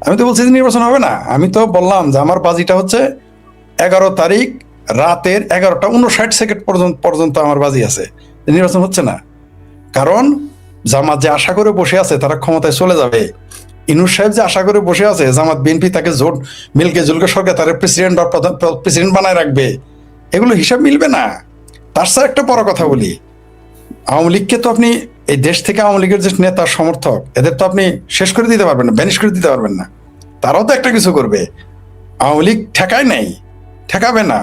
আমি তো বলছি যে নির্বাচন হবে না। আমি তো বললাম যে আমার বাজিটা হচ্ছে 11 তারিখ রাতের 11টা 59 সেকেন্ড পর্যন্ত আমার বাজি আছে, নির্বাচন হচ্ছে না। কারণ জামাত যে আশা করে বসে আছে তারা ক্ষমতায় চলে যাবে, ইনুস সাহেব যে আশা করে বসে আছে জামাত বিএনপি তাকে জোট মিলকে জুলকে সরকার তারা প্রেসিডেন্ট বা প্রেসিডেন্ট বানায় রাখবে, এগুলো হিসাব মিলবে না। তার সাথে একটা বড় কথা বলি, আওয়ামী লীগকে তো আপনি এই দেশ থেকে আওয়ামী লীগের যে নেতা সমর্থক এদের তো আপনি শেষ করে দিতে পারবেন না, ব্যানিশ করে দিতে পারবেন না। তারাও তো একটা কিছু করবে। আওয়ামী লীগ ঠেকায় নাই, ঠেকাবে না।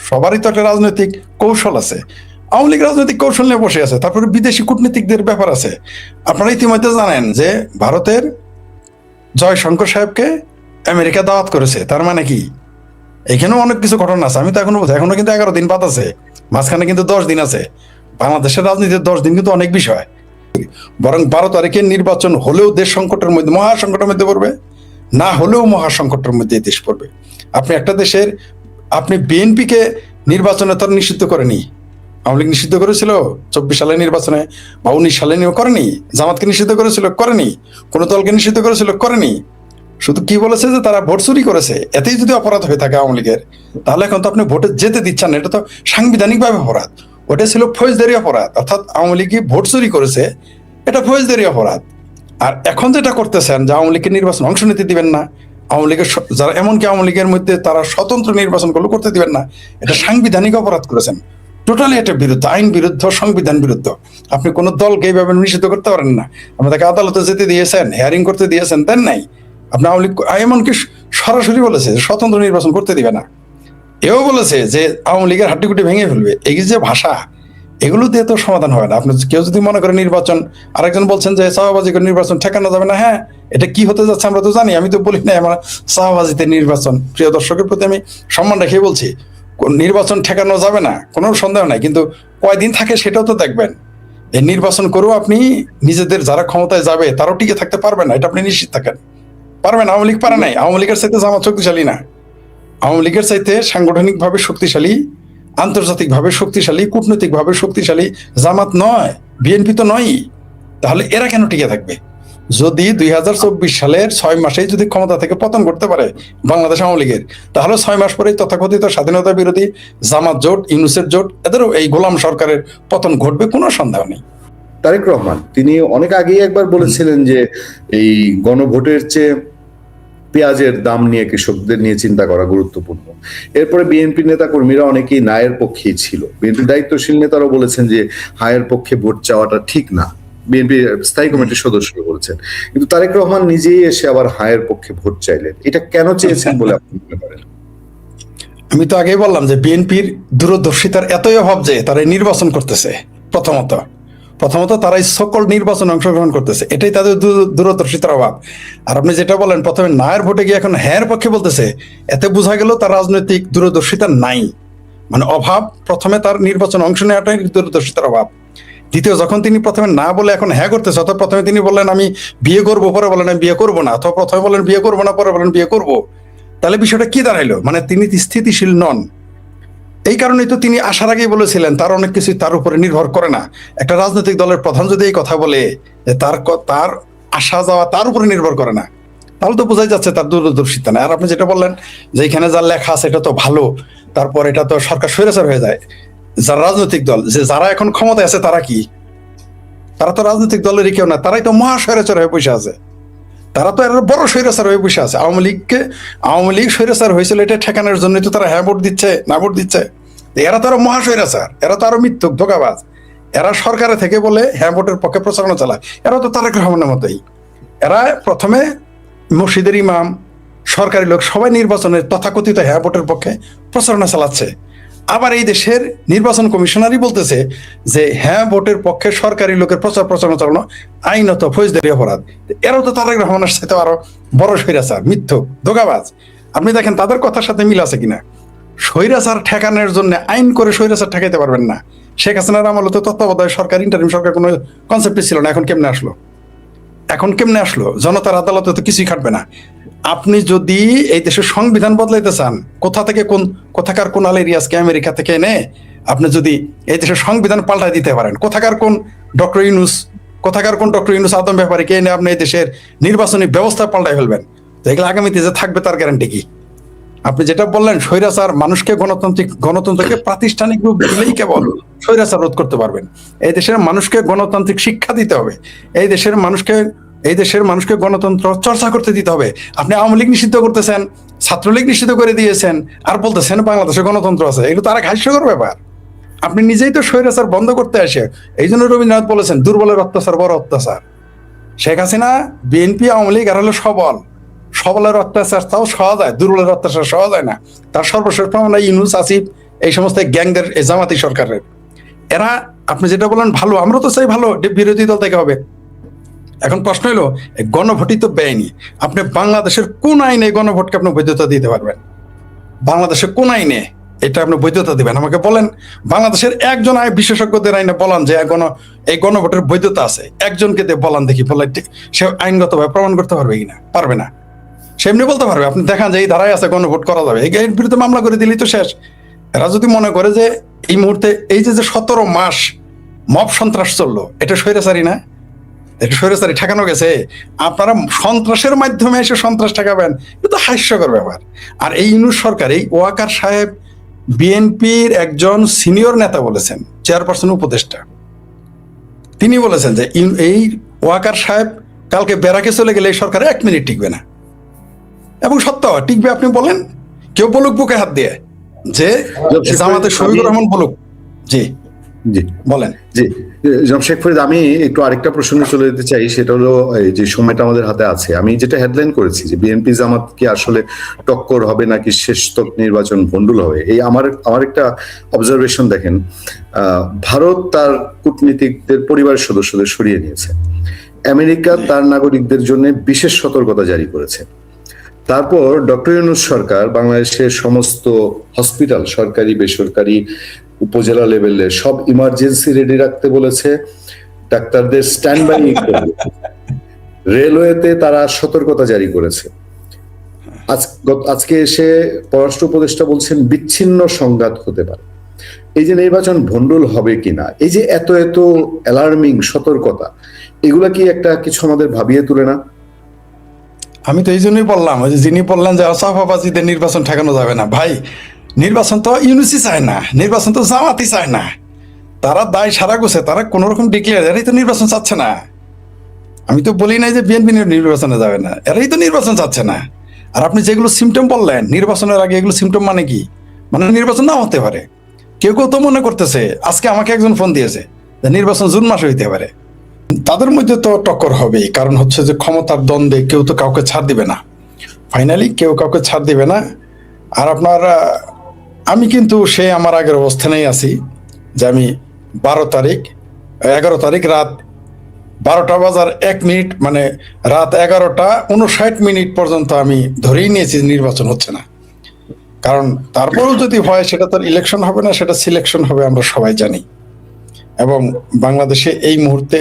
সবারই তো একটা রাজনৈতিক কৌশল আছে। আওয়ামী লীগ রাজনৈতিক কৌশল নিয়ে বসে আছে, তারপরে বিদেশি কূটনীতিকদের ব্যাপার আছে। আপনারা ইতিমধ্যে জানেন যে ভারতের জয়শঙ্কর সাহেবকে আমেরিকা দাওয়াত করেছে। তার মানে কি এখানেও অনেক কিছু ঘটনা আছে। আমি তো এখনো কিন্তু 11 দিন বাদ আছে, মাঝখানে কিন্তু 10 দিন আছে। বাংলাদেশের রাজনীতির 10 দিন কিন্তু অনেক বিষয়। বরং 12 তারিখে নির্বাচন হলেও দেশ সংকটের মধ্যে, মহা সংকটের মধ্যে পড়বে, না হলেও মহা সংকটের মধ্যে দেশ পড়বে। আপনি একটা দেশের, আপনি বিএনপিকে নির্বাচনে তো নিষিদ্ধ করেনি, আওয়ামী লীগ নিষিদ্ধ করেছিল 24 সালের নির্বাচনে বা 19 সালে করেনি। জামাতকে নিষিদ্ধ করেছিল, করেনি। কোন দলকে নিষিদ্ধ করেছিল, করেনি। শুধু কি বলেছে যে তারা ভোট চুরি করেছে। এতেই যদি অপরাধ হয়ে থাকে আওয়ামী লীগের, তাহলে এখন তো আপনি ভোটে যেতে দিচ্ছেন না, এটা তো সাংবিধানিকভাবে অপরাধ। ওটা ছিল ফৌজদারি অপরাধ, অর্থাৎ আওয়ামী লীগ ভোট চুরি করেছে, এটা ফৌজদারি অপরাধ। আর এখন যেটা করতেছেন যে আওয়ামী লীগের নির্বাচন অংশ নিতে দিবেন না, আওয়ামী লীগের যারা, এমনকি আওয়ামী লীগের মধ্যে তারা স্বতন্ত্র নির্বাচন গুলো করতে দিবেন না, এটা সাংবিধানিক অপরাধ করেছেন। টোটালি এটা বিরুদ্ধ, আইন বিরুদ্ধ, সংবিধান বিরুদ্ধ। আপনি কোনো দলকে এইভাবে নিষিদ্ধ করতে পারেন না। আপনি তাকে আদালতে যেতে দিয়েছেন, হেয়ারিং করতে দিয়েছেন, দেন নাই। আপনি আওয়ামী লীগ এমনকি সরাসরি বলেছে যে স্বতন্ত্র নির্বাচন করতে দিবে না। এও বলেছে যে আওয়ামী লীগের হাড্ডিগুটি ভেঙে ফেলবে। এই যে ভাষা, এগুলো দিয়ে তো সমাধান হয় না। আপনি কেউ যদি মনে করে নির্বাচন, আরেকজন বলছেন যে চাঁদাবাজি করে নির্বাচন ঠেকানো যাবে না। হ্যাঁ, এটা কি হতে যাচ্ছে আমরা তো জানি। আমি তো বলি না আমার চাঁদাবাজিতে নির্বাচন। প্রিয় দর্শকের প্রতি আমি সম্মান রেখে বলছি, নির্বাচন ঠেকানো যাবে না, কোনো সন্দেহ নাই। কিন্তু কয়দিন থাকে সেটাও তো দেখবেন। এই নির্বাচন করেও আপনি নিজেদের যারা ক্ষমতায় যাবে তারাও টিকে থাকতে পারবেন না, এটা আপনি নিশ্চিত থাকেন। পারবেন। আওয়ামী লীগ পারে নাই। আওয়ামী লীগের চাইতে জামাত শক্তিশালী না। আওয়ামী লীগের চাইতে সাংগঠনিকভাবে শক্তিশালী, আন্তর্জাতিকভাবে শক্তিশালী, কূটনৈতিকভাবে শক্তিশালী জামাত নয়, বিএনপি তো নয়ই। তাহলে এরা কেন টিকে থাকবে? যদি 2024 সালের 6 মাসেই যদি ক্ষমতা থেকে পতন করতে পারে বাংলাদেশ আওয়ামী লীগের, তাহলে 6 মাস পরেই তথাকথিত স্বাধীনতা বিরোধী জামাত জোট, ইউনূসের জোট, এদেরও এই গোলাম সরকারের পতন ঘটবে, কোনো সন্দেহ নেই। তারেক রহমান তিনি অনেক আগেই একবার বলেছিলেন যে এই গণভোটের চেয়ে পেঁয়াজের দাম নিয়ে, কৃষকদের নিয়ে চিন্তা করা গুরুত্বপূর্ণ। এরপরে বিএনপি নেতা কর্মীরা অনেকেই নায়ের পক্ষেই ছিল। বিএনপি দায়িত্বশীল নেতারাও বলেছেন যে হায়ের পক্ষে ভোট চাওয়াটা ঠিক না। বিএনপি স্থায়ী কমিটির সদস্য বলেছেন। কিন্তু তারেক রহমান নিজেই এসে আবার হায়ের পক্ষে ভোট চাইলেন। এটা কেন চেয়েছেন বলে আপনি মনে করেন? আমি তো আগেই বললাম যে বিএনপির দূরদর্শিতার এতই অভাব যে তারা নির্বাচন করতেছে। প্রথমত তারা সকল নির্বাচনে অংশগ্রহণ করতেছে, এটাই তাদের দূরদর্শিতার অভাব। আর আপনি যেটা বলেন প্রথমে নায়ের ভোটে গিয়ে এখন হ্যাঁ পক্ষে বলতেছে, এতে বোঝা গেল তার রাজনৈতিক দূরদর্শিতা নাই, মানে অভাব। প্রথমে তার নির্বাচন অংশ নেওয়াটাই দূরদর্শিতার অভাব। দ্বিতীয়, যখন তিনি প্রথমে না বলে এখন হ্যাঁ করতেছে, অথবা প্রথমে তিনি বললেন আমি বিয়ে করবো, পরে বলেন আমি বিয়ে করবো না, অথবা প্রথমে বলেন বিয়ে করবো না, পরে বলেন বিয়ে করবো, তাহলে বিষয়টা কি দাঁড়াইলো? মানে তিনি স্থিতিশীল নন। এই কারণেই তো তিনি আসার আগেই বলেছিলেন তার অনেক কিছু তার উপরে নির্ভর করে না। একটা রাজনৈতিক দলের প্রধান যদি এই কথা বলে যে তার আসা যাওয়া তার উপরে নির্ভর করে না, তাহলে তো বোঝাই যাচ্ছে তার দূরদর্শিতা না। আর আপনি যেটা বললেন যে এখানে যা লেখা আছে এটা তো ভালো, তারপর এটা তো সরকার স্বৈরাচার হয়ে যায়। যারা রাজনৈতিক দল, যে যারা এখন ক্ষমতায় আছে তারা কি? তারা তো রাজনৈতিক দলেরই কেউ না, তারাই তো মহা স্বৈরাচার হয়ে বসে আছে। তারা তো এর বড় স্বৈরাচার হয়ে বসে আছে। আওয়ামী লীগ স্বৈরাচার হয়েছিল এটা ঠেকানোর জন্য তো তারা হ্যাঁ ভোট দিচ্ছে, না ভোট দিচ্ছে। এরা তো আরো মহা স্বৈরাচার, এরা তো আরো মিথ্যুক, ধোঁকাবাজ। এরা সরকারে থেকে বলে হ্যাঁ ভোটের পক্ষে প্রচারণা চালায়। এরা তো তারেক রহমানের মতোই। এরা প্রথমে মসজিদের ইমাম, সরকারি লোক সবাই নির্বাচনের তথাকথিত হ্যাঁ ভোটের পক্ষে প্রচারণা চালাচ্ছে। আবার এই দেশের নির্বাচন কমিশনারই বলতেছে যে হ্যাঁ ভোটের পক্ষে সরকারি লোকের প্রচারণা চালানো আইনত ফৌজদারি অপরাধ। এরাও তো তারেক রহমানের সাথে আরো বড় স্বৈরাচার, মিথ্যুক, ধোঁকাবাজ। আপনি দেখেন তাদের কথার সাথে মিল আছে কিনা। স্বৈরাচার ঠেকানোর জন্য আইন করে স্বৈরাচার ঠেকাইতে পারবেন না। শেখ হাসিনার আমলে তো তত্ত্বাবধায়ক সরকার, ইন্টারিম সরকার কোনো কনসেপ্টই ছিল না। এখন কেমনে আসলো? জনতার আদালতে তো কিছুই খাটবে না। আপনি যদি এই দেশের সংবিধান বদলাইতে চান, কোথাকার কোন আলেরিয়াসকে আমেরিকা থেকে এনে আপনি যদি এই দেশের সংবিধান পাল্টাই দিতে পারেন, কোথাকার কোন ডক্টর ইউনূস আদম ব্যাপারীকে এনে আপনি এই দেশের নির্বাচনী ব্যবস্থা পাল্টাই ফেলবেন, তো এগুলো আগামীতে যে থাকবে তার গ্যারান্টি কি? আপনি যেটা বললেন স্বৈরাচার, মানুষকে গণতন্ত্রকে প্রাতিষ্ঠানিক রূপ দিলেই কেবল স্বৈরাচার রোধ করতে পারবেন। এই দেশের মানুষকে গণতান্ত্রিক শিক্ষা দিতে হবে, এই দেশের মানুষকে গণতন্ত্র চর্চা করতে দিতে হবে। আপনি আওয়ামী লীগ নিষিদ্ধ করতেছেন, ছাত্রলীগ নিষিদ্ধ করে দিয়েছেন, আর বলতেছেন বাংলাদেশে গণতন্ত্র আছে। এগুলো তো আর এক হাস্যকর ব্যাপার। আপনি নিজেই তো স্বৈরাচার বন্ধ করতে আসে। এই জন্য রবীন্দ্রনাথ বলেছেন, দুর্বলের অত্যাচার বড় অত্যাচার। শেখ হাসিনা, বিএনপি, আওয়ামী লীগ আর হলো সবলের অত্যাচার তাও সহা যায়, দুর্বলের অত্যাচার সহা যায় না। তার সর্বশেষ প্রমাণ ইউনূস, আসিফ, এই সমস্ত গ্যাংদের, জামাতি সরকারের। এরা, আপনি যেটা বলেন ভালো, আমরা তো চাই ভালো, বিরোধী দল থেকে হবে। এখন প্রশ্ন হলো, গণভোটই তো বেআইনি। আপনি বাংলাদেশের কোন আইনে গণভোটকে আপনি বৈধতা দিতে পারবেন? বাংলাদেশের কোন আইনে এটা আপনি বৈধতা দিবেন আমাকে বলেন। বাংলাদেশের একজন বিশেষজ্ঞদের আইনে বলান যে এই গণভোটের বৈধতা আছে, একজনকে দিয়ে বলান দেখি, বলে সে আইনগতভাবে প্রমাণ করতে পারবে কিনা? পারবে না। সেমনি বলতে পারবে আপনি দেখান যে এই ধারায় আছে, গণভোট করা যাবে, এই বিরুদ্ধে মামলা করে দিলেই তো শেষ। এরা যদি মনে করে যে এই মুহূর্তে এই যে 17 মাস মব সন্ত্রাস চললো, এটা স্বৈরাচারী না? এটা স্বৈরাচারী ঠেকানো গেছে? আপনারা সন্ত্রাসের মাধ্যমে এসে সন্ত্রাস ঠেকাবেন, এটা তো হাস্যকর ব্যাপার। আর এই ইউনূস সরকার, এই ওয়াকার সাহেব বিএনপির একজন সিনিয়র নেতা বলেছেন, চেয়ারপারসন উপদেষ্টা, তিনি বলেছেন যে এই ওয়াকার সাহেব কালকে ব্যারাকে চলে গেলে এই সরকার 1 মিনিট টিকবে না। এবং সত্য, টিকবে। আপনি বলেন, কেউ বলুক বুকে হাত দিয়ে যে জামাতে শফিকুর রহমান বলুক। জি জি বলেন। জি জনাব শেখ ফরিদ, আমি একটু আরেকটা প্রসঙ্গে চলে যেতে চাই। সেটা হলো, এই যে সময়টা আমাদের হাতে আছে, আমি যেটা হেডলাইন করেছি যে বিএনপি জামাত কি আসলে টক্কর হবে নাকি শেষতক নির্বাচন ভণ্ডুল হবে। এই আমার একটা অবজারভেশন দেখেন, ভারত তার কূটনীতিকদের পরিবারের সদস্যদের সরিয়ে নিয়েছে, আমেরিকা তার নাগরিকদের জন্য বিশেষ সতর্কতা জারি করেছে। তারপর ডক্টর ইউনূস সরকার বাংলাদেশের সমস্ত হসপিটাল, সরকারি বেসরকারি উপজেলা লেভেলে সব ইমার্জেন্সি রেডি রাখতে বলেছে, ডাক্তারদের স্ট্যান্ড বাই করতে বলেছে। রেলওয়েতে তারা সতর্কতা জারি করেছে। আজকে এসে পররাষ্ট্র উপদেষ্টা বলছেন বিচ্ছিন্ন সংঘাত হতে পারে। এই যে নির্বাচন ভণ্ডুল হবে কিনা, এই যে এত এত অ্যালার্মিং সতর্কতা, এগুলা কি একটা কিছু আমাদের ভাবিয়ে তুলে না? আমি তো এই জন্যই বললাম, ওই যে যিনি বললেন যে চাপাবাজিতে নির্বাচন ঠেকানো যাবে না, ভাই নির্বাচন তো ইউনূসই চায় না, নির্বাচন তো জামাতই চায় না। তারা দায় সারা গোছে, তারা কোন রকম ডিক্লেয়ার, এরাই তো নির্বাচন চাচ্ছে না। আমি তো বলি নাই যে বিএনপি নির্বাচনে যাবে না, এরাই তো নির্বাচন চাচ্ছে না। আর আপনি যেগুলো সিমটম বললেন নির্বাচনের আগে, এগুলো সিমটম মানে কি? মানে নির্বাচন নাও হতে পারে। কেউ কেউ তো মনে করতেছে, আজকে আমাকে একজন ফোন দিয়েছে যে নির্বাচন জুন মাসে হইতে পারে। তাদের মধ্যে তো টক্কর হবেই, কারণ হচ্ছে যে ক্ষমতার দ্বন্দ্বে কেউ তো কাউকে ছাড় দিবে না, ফাইনালি কেউ কাউকে ছাড় দিবে না। আর আপনার, আমি কিন্তু সে আমার আগের অবস্থানেই আছি যে আমি 11 তারিখ রাত 12:01, মানে রাত 11:59 পর্যন্ত আমি ধরেই নিয়েছি নির্বাচন হচ্ছে না। কারণ তারপরেও যদি হয়, সেটা তো ইলেকশন হবে না, সেটা সিলেকশন হবে, আমরা সবাই জানি। এবং বাংলাদেশে এই মুহূর্তে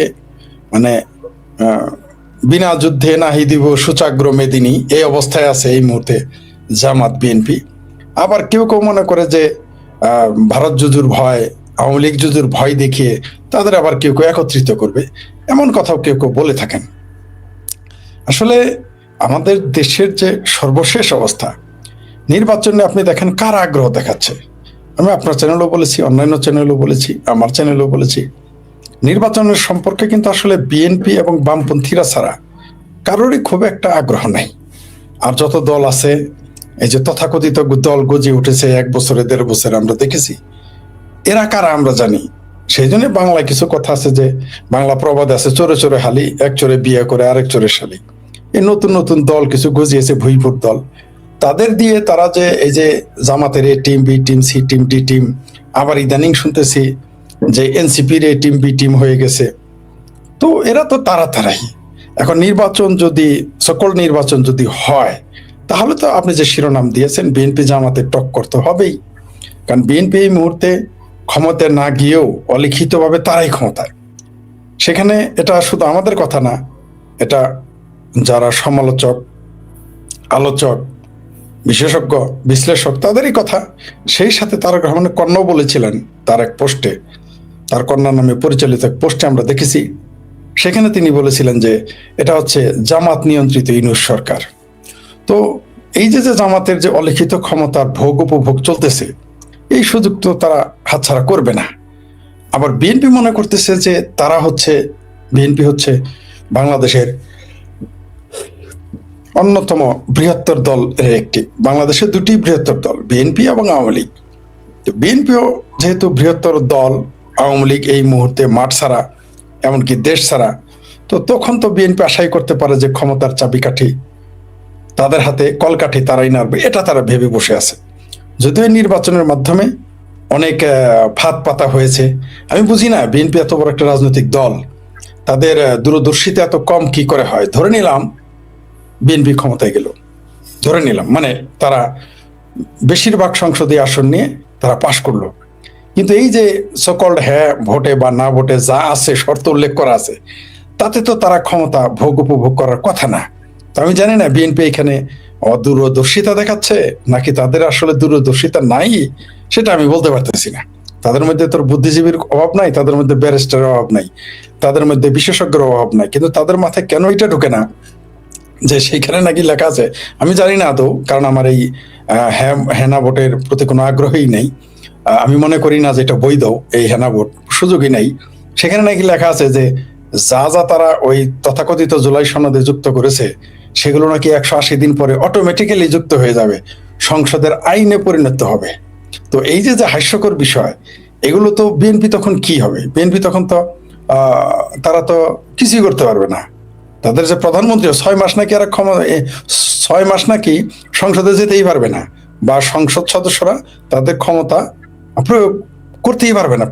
মানে বিনা যুদ্ধে নাহি দিব সূচাগ্র মেদিনী, এই অবস্থায় আছে এই মুহূর্তে জামাত, বিএনপি। আবার কেউ কেউ মনে করে যে ভারত যুদ্ধর ভয়, আওয়ামী লীগ যুদ্ধর ভয় দেখিয়ে তাদের আবার কেউ কেউ একত্রিত করবে, এমন কথাও কেউ কেউ বলে থাকেন। আসলে আমাদের দেশের যে সর্বশেষ অবস্থা, নির্বাচনে আপনি দেখেন কারা আগ্রহ দেখাচ্ছে। আমি আপনার চ্যানেলও বলেছি, অন্যান্য চ্যানেলও বলেছি, আমার চ্যানেলও বলেছি, নির্বাচনের সম্পর্কে কিন্তু আসলে বিএনপি এবং বামপন্থীরা ছাড়া কারোরই খুব একটা আগ্রহ নাই। আর যত দল আছে, এই যে তথাকথিত দল গজিয়ে উঠেছে 1 বছরে 1.5 বছরে, আমরা দেখেছি এরা কারা আমরা জানি। সেই জন্য বাংলায় কিছু কথা আছে যে, বাংলা প্রবাদ আছে, চোরে চোরে হালি, এক চোরে বিয়ে করে আরেক চোরে শালি। এই নতুন নতুন দল কিছু গজিয়েছে, ভুইপুর দল, তাদের দিয়ে তারা যে এই যে জামাতের A team, B team, C team, D team, আবার ইদানিং শুনতেছি যে এনসিপির এ টিম, বি টিম হয়ে গেছে। তো এরা তো তারাই। এখন নির্বাচন যদি, সকল নির্বাচন যদি হয়, তাহলে তো আপনি যে শিরোনাম দিয়েছেন বিএনপি জামাতের টক্কর তো হবেই। কারণ বিএনপি এই মুহূর্তে ক্ষমতায় না গিয়েও অলিখিতভাবে তারাই ক্ষমতায়। সেখানে এটা শুধু আমাদের কথা না, এটা যারা সমালোচক, আলোচক, বিশেষজ্ঞ, বিশ্লেষক, তাদেরই কথা। সেই সাথে তারেক রহমানের কন্যাও বলেছিলেন তার এক পোস্টে, তার কন্যা নামে পরিচালিত এক পোস্টে আমরা দেখেছি, সেখানে তিনি বলেছিলেন যে এটা হচ্ছে জামাত নিয়ন্ত্রিত ইউনূস সরকার। তো এই যে যে জামাতের যে অলিখিত ক্ষমতার ভোগ উপভোগ চলতেছে, এই সুযোগ তো তারা হাতছাড়া করবে না। আবার বিএনপি মনে করতেছে যে বিএনপি হচ্ছে বাংলাদেশের অন্যতম বৃহত্তর দল এর একটি। বাংলাদেশের দুটি বৃহত্তর দল, বিএনপি এবং আওয়ামী লীগ। তো বিএনপিও যেহেতু বৃহত্তর দল, আওয়ামী লীগ এই মুহূর্তে মাঠ ছাড়া, এমনকি দেশ ছাড়া, তো তখন তো বিএনপি আশাই করতে পারে যে ক্ষমতার চাবিকাঠি তাদের হাতে, কলকাঠি তারাই নাড়বে, এটা তারা ভেবে বসে আছে। যদিও নির্বাচনের মাধ্যমে অনেক ফাঁদ পাতা হয়েছে। আমি বুঝি না বিএনপি এত বড় একটা রাজনৈতিক দল, তাদের দূরদর্শিতা এত কম কি করে হয়। ধরে নিলাম বিএনপি ক্ষমতায় গেল, ধরে নিলাম মানে তারা বেশিরভাগ সংসদীয় আসন নিয়ে তারা পাশ করলো, কিন্তু এই যে সকল্ড হ্যাঁ ভোটে বা না ভোটে যা আছে শর্ত উল্লেখ করা আছে, তাতে তো তারা ক্ষমতা ভোগ উপভোগ করার কথা না। তো আমি জানি না বিএনপি এখানে দূরদর্শিতা দেখাচ্ছে নাকি তাদের আসলে দূরদর্শিতা নাই, সেটা আমি বলতে পারতেছি না। তাদের মধ্যে তোর বুদ্ধিজীবীর অভাব নাই, তাদের মধ্যে ব্যারিস্টারের অভাব নাই, তাদের মধ্যে বিশেষজ্ঞের অভাব নাই, কিন্তু তাদের মাথায় কেন এটা ঢোকে না যে সেইখানে নাকি লেখা আছে। আমি জানি না আদৌ, কারণ আমার এই হেনা ভোটের প্রতি কোনো আগ্রহই নেই। আমি মনে করি না যে এটা বৈধ, এই হেনা ভোট সুযোগই নেই। সেখানে নাকি লেখা আছে যে যা যা তারা ওই তথাকথিত জুলাই সনদে যুক্ত করেছে সেগুলো নাকি 180 দিন পরে অটোমেটিক্যালি যুক্ত হয়ে যাবে, সংসদের আইনে পরিণত হবে। তো এই যে যে হাস্যকর বিষয়, এগুলো তো বিএনপি তখন কি হবে? বিএনপি তখন তো তারা তো কিছুই করতে পারবে না। তাদের যে প্রধানমন্ত্রী 6 মাস নাকি আর 6 মাস নাকি সংসদে যেতেই পারবে না, বা সংসদ সদস্যরা তাদের ক্ষমতা প্রয়োগ করতেই পারবে না।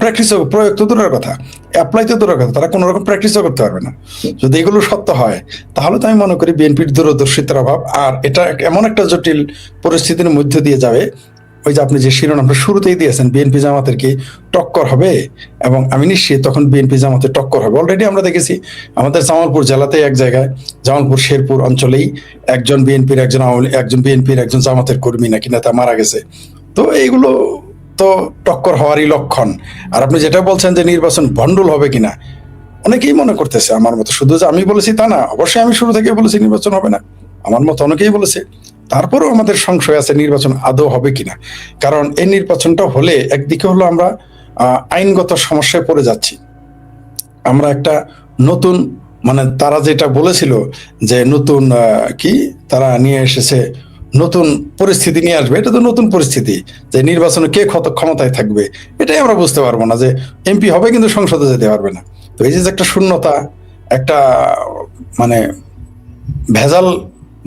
প্রয়োগ তো দূরের কথা, অ্যাপ্লাই তো দূরের কথা, তারা কোনো রকম প্র্যাকটিসও করতে পারবে না। যদি এগুলো সত্য হয় তাহলে তো আমি মনে করি বিএনপির দূরদর্শিতার অভাব, আর এটা এমন একটা জটিল পরিস্থিতির মধ্য দিয়ে যাবে। ওই যে আপনি যে শিরোনামটা শুরুতেই দিয়েছেন, বিএনপি জামাতের কি টক্কর হবে, এবং আমি নিশ্চিত তখন বিএনপি জামাতের টক্কর হবে। অলরেডি আমরা দেখেছি আমাদের জামালপুর জেলাতে এক জায়গায়, জামালপুর শেরপুর অঞ্চলেই একজন বিএনপির একজন জামাতের কর্মী নাকি নেতা মারা গেছে। তো এইগুলো তো টক্কর হওয়ারই লক্ষণ। আর আপনি যেটা বলছেন যে নির্বাচন ভণ্ডুল হবে কিনা, অনেকেই মনে করতেছে আমার মতো, শুধু যে আমি বলেছি তা না, অবশ্যই আমি শুরু থেকে বলেছি নির্বাচন হবে না, আমার মতো অনেকেই বলেছে। তারপরেও আমাদের সংশয় আছে নির্বাচন আদৌ হবে কিনা। কারণ এই নির্বাচনটা হলে একদিকে হলো আমরা আইনগত সমস্যায় পড়ে যাচ্ছি। আমরা একটা নতুন, মানে তারা যেটা বলেছিল যে নতুন কি তারা নিয়ে এসেছে, নতুন পরিস্থিতি নিয়ে আসবে, এটা তো নতুন পরিস্থিতি যে নির্বাচনে কে কত ক্ষমতায় থাকবে এটাই আমরা বুঝতে পারবো না। যে এমপি হবে কিন্তু সংসদে যেতে পারবে না। তো এই যে একটা শূন্যতা, একটা মানে ভেজাল,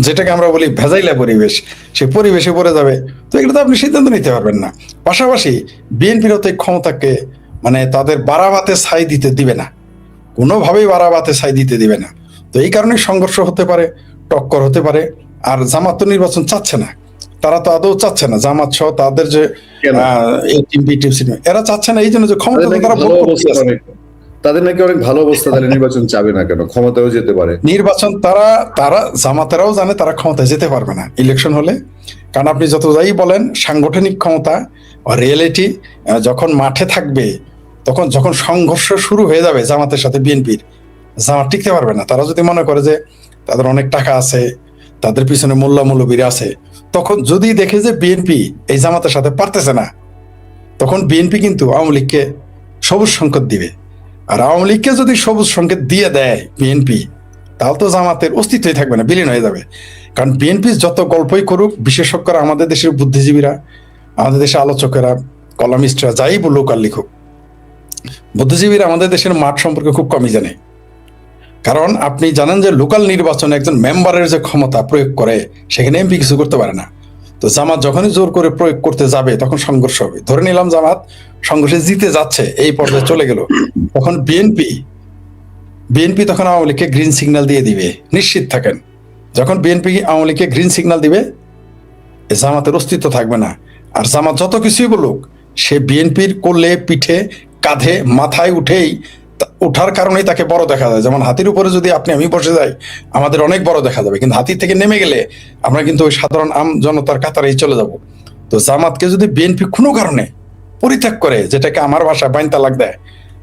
যেটাকে আমরা বলি ভেজাইলা পরিবেশ, সেই পরিবেশে পড়ে যাবে। তো এগুলো তো আপনি সিদ্ধান্ত নিতে পারবেন না। পাশাপাশি বিএনপির তো এই ক্ষমতাকে মানে তাদের বাড়াবাতে ছাই দিতে দিবে না, কোনোভাবেই বাড়াবাতে ছাই দিতে দিবে না। তো এই কারণে সংঘর্ষ হতে পারে, টক্কর হতে পারে। আর জামাত তো নির্বাচন চাচ্ছে না, তারা তো আদৌ চাচ্ছে না, জামাত সহ তাদের যে এরা চাচ্ছে না, এই জন্য যে ক্ষমতা তারা ভোগ করতে আছে। তাদের নাকি অনেক ভালো অবস্থা, তাহলে নির্বাচন চাবে না কেন? ক্ষমতায়ও যেতে পারে। নির্বাচন তারা জামাতেরাও জানে তারা ক্ষমতায় যেতে পারবে না ইলেকশন হলে। কারণ আপনি যত যাই বলেন, সাংগঠনিক ক্ষমতা রিয়েলিটি যখন মাঠে থাকবে, যখন সংঘর্ষ শুরু হয়ে যাবে জামাতের সাথে বিএনপির, জামাত টিকতে পারবে না। তারা যদি মনে করে যে তাদের অনেক টাকা আছে, তাদের পিছনে মোল্লা মৌলবীরা আছে, তখন যদি দেখে যে বিএনপি এই জামাতের সাথে পারতেছে না, তখন বিএনপি কিন্তু আওয়ামী লীগকে সবুজ সংকেত দিবে। আর আওয়ামী লীগকে যদি সবুজ সংকেত দিয়ে দেয় বিএনপি, তাহলে তো জামাতের অস্তিত্বই থাকবে না, বিলীন হয়ে যাবে। কারণ বিএনপি যত গল্পই করুক, বিশেষজ্ঞরা, আমাদের দেশের বুদ্ধিজীবীরা, আমাদের দেশের আলোচকেরা, কলামিস্টরা, যাই বলুক আর লিখুক, বুদ্ধিজীবীরা আমাদের দেশের মাঠ সম্পর্কে খুব কমই জানে। কারণ আপনি জানেন যে লোকাল নির্বাচনে একজন মেম্বারের যে ক্ষমতা প্রয়োগ করে, সেখানে এমপি কিছু করতে পারে না। তো জামাত যখনই জোর করে প্রয়োগ করতে যাবে তখন সংঘর্ষ হবে। ধরে নিলাম জামাত সংঘর্ষে জিতে যাচ্ছে, এই পর্যায়ে চলে গেল, তখন বিএনপি তখন আওয়ামী লীগকে গ্রিন সিগন্যাল দিয়ে দিবে, নিশ্চিত থাকেন। যখন বিএনপি আওয়ামী লীগকে গ্রিন সিগন্যাল দিবে, জামাতের অস্তিত্ব থাকবে না। আর জামাত যত কিছুই বলুক, সে বিএনপির কোলে, পিঠে, কাঁধে, মাথায় ওঠার কারণেই তাকে বড় দেখা যায়। যেমন হাতির উপরে যদি আমি বসে যাই, আমাদের অনেক বড় দেখা যাবে, কিন্তু হাতি থেকে নেমে গেলে আমরা কিন্তু ওই সাধারণ আম জনতার কাতারেই চলে যাব। তো জামাতকে যদি বিএনপি কোনো কারণে পরিত্যাগ করে, যেটাকে আমার ভাষায় বাইন তালাক দেয়,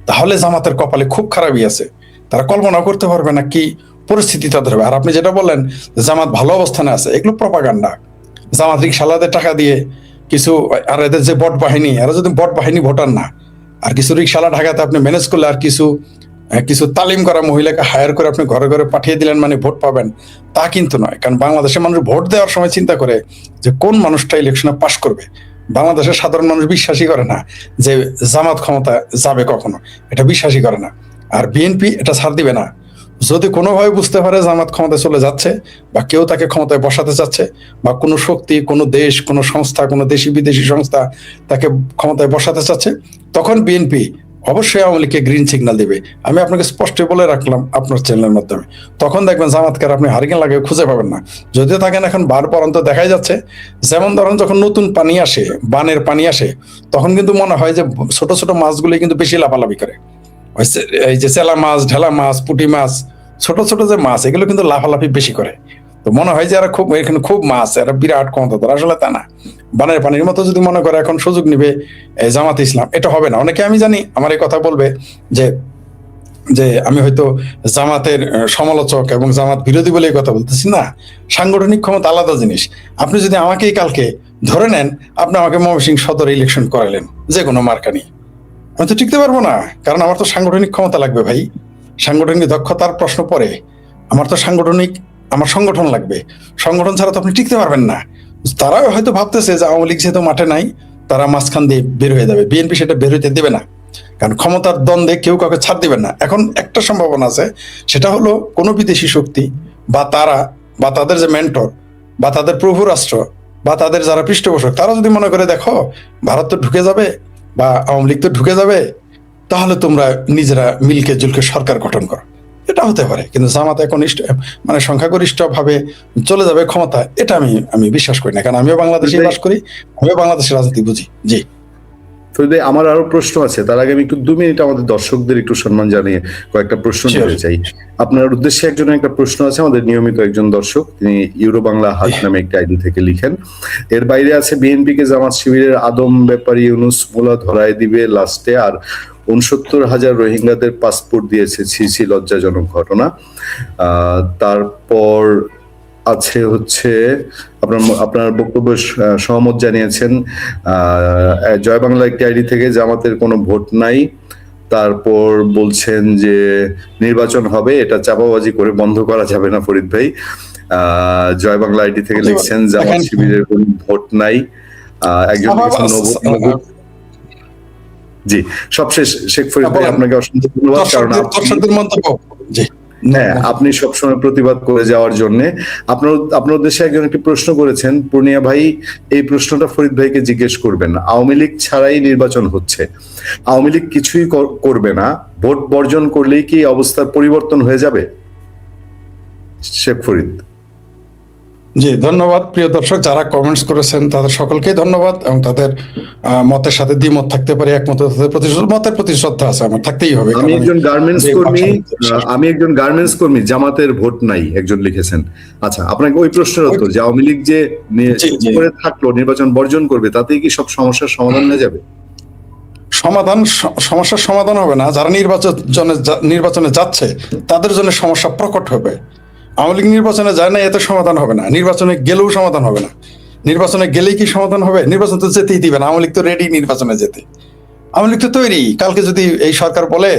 তাহলে জামাতের কপালে খুব খারাপই আছে। তারা কল্পনা করতে পারবে না কি পরিস্থিতি তাদের হবে। আর আপনি যেটা বললেন জামাত ভালো অবস্থানে আছে, এগুলো প্রপাগান্ডা। জামাত রিকশাওয়ালাদের টাকা দিয়ে কিছু, আর এদের যে বট বাহিনী, এরা যদি বট বাহিনী ভোটার না, আর কিছু রিকশাওয়ালা ঢাকাতে আপনি ম্যানেজ করলে, আর কিছু কিছু তালিম করা মহিলাকে হায়ার করে আপনি ঘরে ঘরে পাঠিয়ে দিলেন মানে ভোট পাবেন, তা কিন্তু নয়। কারণ বাংলাদেশের মানুষ ভোট দেওয়ার সময় চিন্তা করে যে কোন মানুষটা ইলেকশনে পাশ করবে। বাংলাদেশের সাধারণ মানুষ বিশ্বাসই করে না যে জামাত ক্ষমতা যাবে কখনো, এটা বিশ্বাসই করে না। আর বিএনপি এটা ছাড় দিবে না। যদি কোনোভাবে বুঝতে পারে জামাত ক্ষমতায় চলে যাচ্ছে, বা কেউ তাকে ক্ষমতায় বসাতে চাচ্ছে, বা কোনো শক্তি, কোনো দেশ, কোনো সংস্থা, কোনো দেশি বিদেশি সংস্থা তাকে ক্ষমতায় বসাতে চাচ্ছে, তখন বিএনপি অবশ্যই আওয়ামী লীগকে গ্রিন সিগন্যাল দিবে। আমি আপনাকে স্পষ্ট বলে রাখলাম আপনার চ্যানেলের মাধ্যমে, তখন দেখবেন জামাতকার আপনি হারিকেন লাগিয়ে খুঁজে পাবেন না। যদিও থাকেন এখন বার পরন্ত দেখাই যাচ্ছে, যেমন ধরেন যখন নতুন পানি আসে, বানের পানি আসে, তখন কিন্তু মনে হয় যে ছোট ছোট মাছগুলি কিন্তু বেশি লাফালাফি করে। এই যে চেলা মাছ, ঢেলা মাছ, পুঁটি মাছ, ছোট ছোট যে মাছ, এগুলো কিন্তু লাফালাফি বেশি করে। তো মনে হয় যে এরা খুব, এখানে খুব মাছ, এরা বিরাট ক্ষমতা। আসলে তা না। বানের পানির মতো যদি মনে করে এখন সুযোগ নিবে জামাত ইসলাম, এটা হবে না। অনেকে আমি জানি আমার এই কথা বলবে যে যে আমি হয়তো জামাতের সমালোচক এবং জামাত বিরোধী বলে এই কথা বলতেছি না। সাংগঠনিক ক্ষমতা আলাদা জিনিস। আপনি যদি আমাকেই কালকে ধরে নেন, আপনি আমাকে ময়মনসিংহ সদর ইলেকশন করালেন যে কোনো মার্কা নিয়ে, আমি তো টিকতে পারবো না। কারণ আমার তো সাংগঠনিক ক্ষমতা লাগবে ভাই, সাংগঠনিক দক্ষতার প্রশ্ন পড়ে। আমার তো আমার সংগঠন লাগবে। সংগঠন ছাড়া তো আপনি টিকতে পারবেন না। তারাও হয়তো ভাবতেছে যে আওয়ামী লীগ যেহেতু মাঠে নাই, তারা মাঝখান দিয়ে বের হয়ে যাবে। বিএনপি সেটা বের হইতে দেবে না, কারণ ক্ষমতার দ্বন্দ্বে কেউ কাউকে ছাড় দিবেন না। এখন একটা সম্ভাবনা আছে, সেটা হলো কোনো বিদেশি শক্তি বা তারা, বা তাদের যে মেন্টর, বা তাদের প্রভু রাষ্ট্র, বা তাদের যারা পৃষ্ঠপোষক, তারা যদি মনে করে দেখো ভারত তো ঢুকে যাবে বা আওয়ামী লীগ তো ঢুকে যাবে, তাহলে তোমরা নিজেরা মিলকে জুলকে সরকার গঠন করো, এটা হতে পারে। কিন্তু জামাত এখন মানে সংখ্যাগরিষ্ঠ ভাবে চলে যাবে ক্ষমতা, এটা আমি বিশ্বাস করি না। কারণ আমিও বাংলাদেশে বাস করি, আমিও বাংলাদেশের রাজনীতি বুঝি। জি, ফরিদে, আমার আরো প্রশ্ন আছে। তার আগে আমি একটু 2 মিনিট আমাদের দর্শকদের একটু সম্মান জানিয়ে কয়েকটা প্রশ্ন দিতে চাই। আপনার উদ্দেশ্যে একজনের একটা প্রশ্ন আছে, আমাদের নিয়মিত একজন দর্শক, তিনি ইউরো বাংলা হাট নামে একটা আইডি থেকে লিখেন। এর বাইরে আছে, বিএনপি কে জামাত শিবিরের আদম ব্যাপারী ইউনুস মুলা ধরায় দিবে লাস্টে, আর 69,000 রোহিঙ্গাদের পাসপোর্ট দিয়েছে, ছি লজ্জাজনক ঘটনা। তারপর আছে হচ্ছে আপনার বক্তব্য সহমত জানিয়েছেন জয় বাংলা একটি আইডি থেকে, জামাতের কোনো ভোট নাই। তারপর বলছেন যে নির্বাচন হবে, এটা চাপাবাজি করে বন্ধ করা যাবে না ফরিদ ভাই। জয় বাংলা আইডি থেকে লিখছেন জামাত শিবিরের কোনো ভোট নাই। একজন জি, সবশেষ শেখ ফরিদ ভাই, আপনাকে অসংখ্য ধন্যবাদ। কারণ হ্যাঁ, আপনি সবসময় প্রতিবাদ করে যাওয়ার জন্য। আপনার উদ্দেশ্যে একজন একটি প্রশ্ন করেছেন পূর্ণিয়া ভাই, এই প্রশ্নটা ফরিদ ভাইকে জিজ্ঞেস করবেন। আওয়ামী লীগ ছাড়াই নির্বাচন হচ্ছে, আওয়ামী লীগ কিছুই করবে না, ভোট বর্জন করলেই কি অবস্থার পরিবর্তন হয়ে যাবে? শেখ ফরিদ। জি, ধন্যবাদ প্রিয় দর্শক, যারা কমেন্টস করেছেন তাদের সকলকেই ধন্যবাদ, এবং তাদের মতের সাথে দ্বিমত থাকতে পারে, একমত মতের প্রতি শ্রদ্ধা আছে, আমার থাকতেই হবে। আমি একজন গার্মেন্টস কর্মী, জামাতের ভোট নাই একজন লিখেছেন। আচ্ছা, আপনাকে ওই প্রশ্নের উত্তর, যে আওয়ামী লীগ যে করে থাকলো নির্বাচন বর্জন করবে, তাতেই কি সব সমস্যার সমাধান হয়ে যাবে? সমস্যার সমাধান হবে না। যারা নির্বাচনে যাচ্ছে তাদের জন্য সমস্যা প্রকট হবে। আওয়ামী লীগ নির্বাচনে যায় না, এতে সমাধান হবে না। নির্বাচনে গেলেও সমাধান হবে না। নির্বাচনে গেলেই কি সমাধান হবে? নির্বাচন তো যেতেই দিবে না। আওয়ামী লীগ তো রেডি নির্বাচনে যেতে, আওয়ামী লীগ তো তৈরি। কালকে যদি এই সরকার বলে,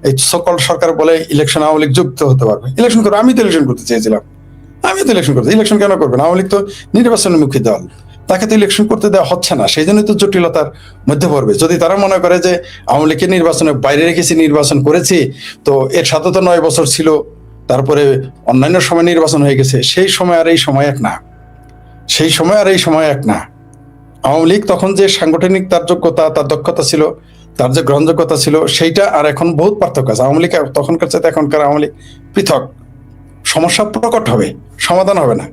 এই সকল সরকার বলে ইলেকশন আওয়ামী লীগ যুক্ত হতে পারবে, ইলেকশন করবে। আমি তো ইলেকশন করতে চেয়েছিলাম, আমি তো ইলেকশন করতে, ইলেকশন কেন করবে না? আওয়ামী লীগ তো নির্বাচনমুখী দল, তাকে তো ইলেকশন করতে দেওয়া হচ্ছে না। সেই জন্যই তো জটিলতার মধ্যে পড়বে। যদি তারা মনে করে যে আওয়ামী লীগকে নির্বাচনের বাইরে রেখেছি, নির্বাচন করেছি, তো এর সাথে তো 9 বছর ছিল, তারপরে অন্যান্য সময় নির্বাচন হয়ে গেছে, সেই সময় আর এই সময় এক না, সেই সময় আর এই সময় এক না। আওয়ামী লীগ তখন যে সাংগঠনিক তার যোগ্যতা, তার দক্ষতা ছিল, তার যে গ্রহণযোগ্যতা ছিল, সেইটা আর এখন বহুত পার্থক্য আছে। আওয়ামী লীগ তখনকার চাইতে এখনকার আওয়ামী লীগ পৃথক। সমস্যা প্রকট হবে, সমাধান হবে না।